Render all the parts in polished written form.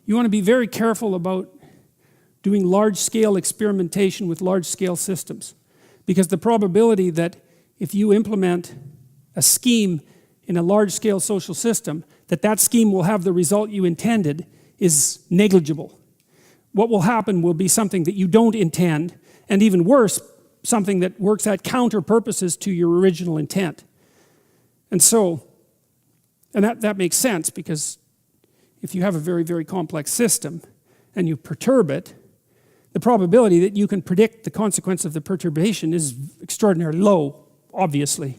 you want to be very careful about doing large-scale experimentation with large-scale systems, because the probability that if you implement a scheme in a large-scale social system, that scheme will have the result you intended is negligible. What will happen will be something that you don't intend, and even worse, something that works at counter purposes to your original intent. And so, and that makes sense, because if you have a very, very complex system and you perturb it, the probability that you can predict the consequence of the perturbation is extraordinarily low, obviously.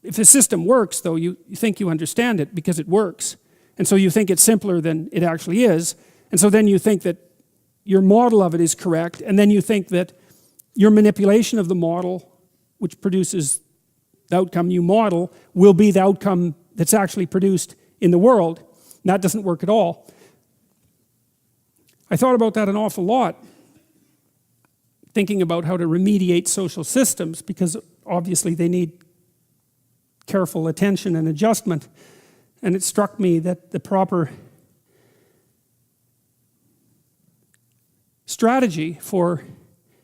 If the system works, though, you think you understand it because it works. And so you think it's simpler than it actually is. And so then you think that your model of it is correct. And then you think that your manipulation of the model, which produces the outcome you model, will be the outcome that's actually produced in the world. And that doesn't work at all. I thought about that an awful lot, thinking about how to remediate social systems, because obviously they need careful attention and adjustment. And it struck me that the proper strategy for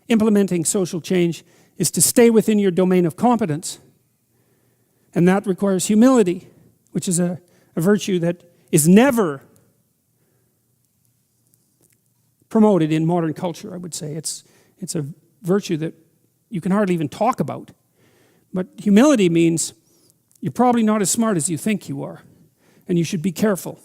implementing social change is to stay within your domain of competence. And that requires humility, which is a virtue that is never promoted in modern culture, I would say. It's a virtue that you can hardly even talk about. But humility means you're probably not as smart as you think you are, and you should be careful.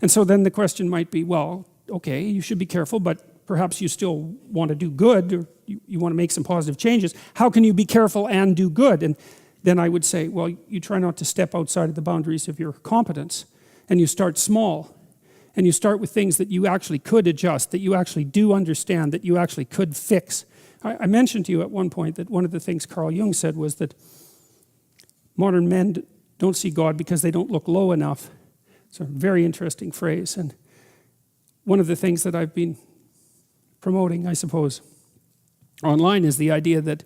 And so then the question might be, well, okay, you should be careful, but perhaps you still want to do good, or you want to make some positive changes. How can you be careful and do good? And then I would say, well, you try not to step outside of the boundaries of your competence, and you start small. And you start with things that you actually could adjust, that you actually do understand, that you actually could fix. I mentioned to you at one point that one of the things Carl Jung said was that modern men don't see God because they don't look low enough. It's a very interesting phrase. And one of the things that I've been promoting, I suppose, online is the idea that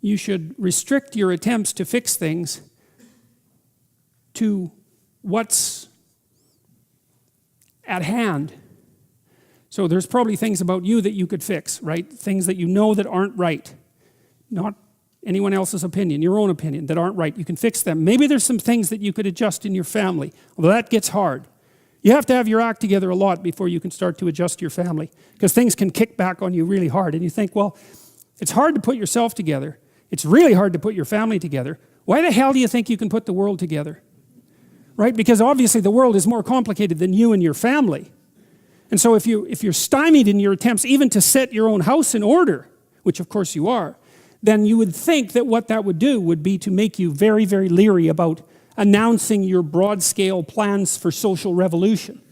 you should restrict your attempts to fix things to what's at hand. So there's probably things about you that you could fix, right? Things that you know that aren't right. Not anyone else's opinion, your own opinion, that aren't right. You can fix them. Maybe there's some things that you could adjust in your family, although that gets hard. You have to have your act together a lot before you can start to adjust your family, because things can kick back on you really hard. And you think, well, it's hard to put yourself together. It's really hard to put your family together. Why the hell do you think you can put the world together? Right? Because obviously the world is more complicated than you and your family. And so if you're stymied in your attempts even to set your own house in order, which of course you are, then you would think that what that would do would be to make you very, very leery about announcing your broad-scale plans for social revolution.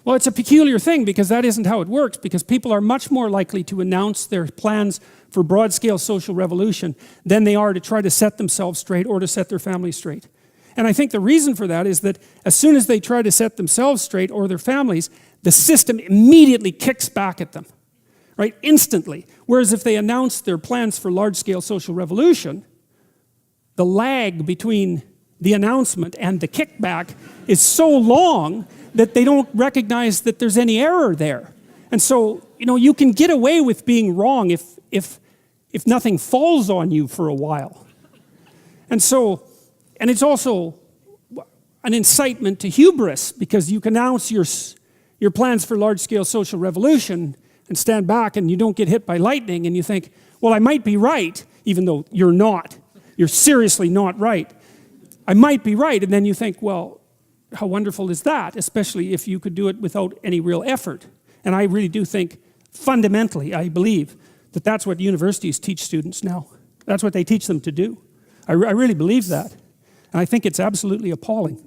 Well, it's a peculiar thing, because that isn't how it works, because people are much more likely to announce their plans for broad-scale social revolution than they are to try to set themselves straight or to set their family straight. And I think the reason for that is that as soon as they try to set themselves straight or their families, the system immediately kicks back at them, right? Instantly. Whereas if they announce their plans for large-scale social revolution, the lag between the announcement and the kickback is so long that they don't recognize that there's any error there. And so, you can get away with being wrong if nothing falls on you for a while. And it's also an incitement to hubris, because you can announce your plans for large-scale social revolution and stand back and you don't get hit by lightning, and you think, well, I might be right, even though you're not. You're seriously not right. I might be right, and then you think, well, how wonderful is that, especially if you could do it without any real effort. And I really do think, fundamentally, I believe that that's what universities teach students now. That's what they teach them to do. I really believe that. And I think it's absolutely appalling.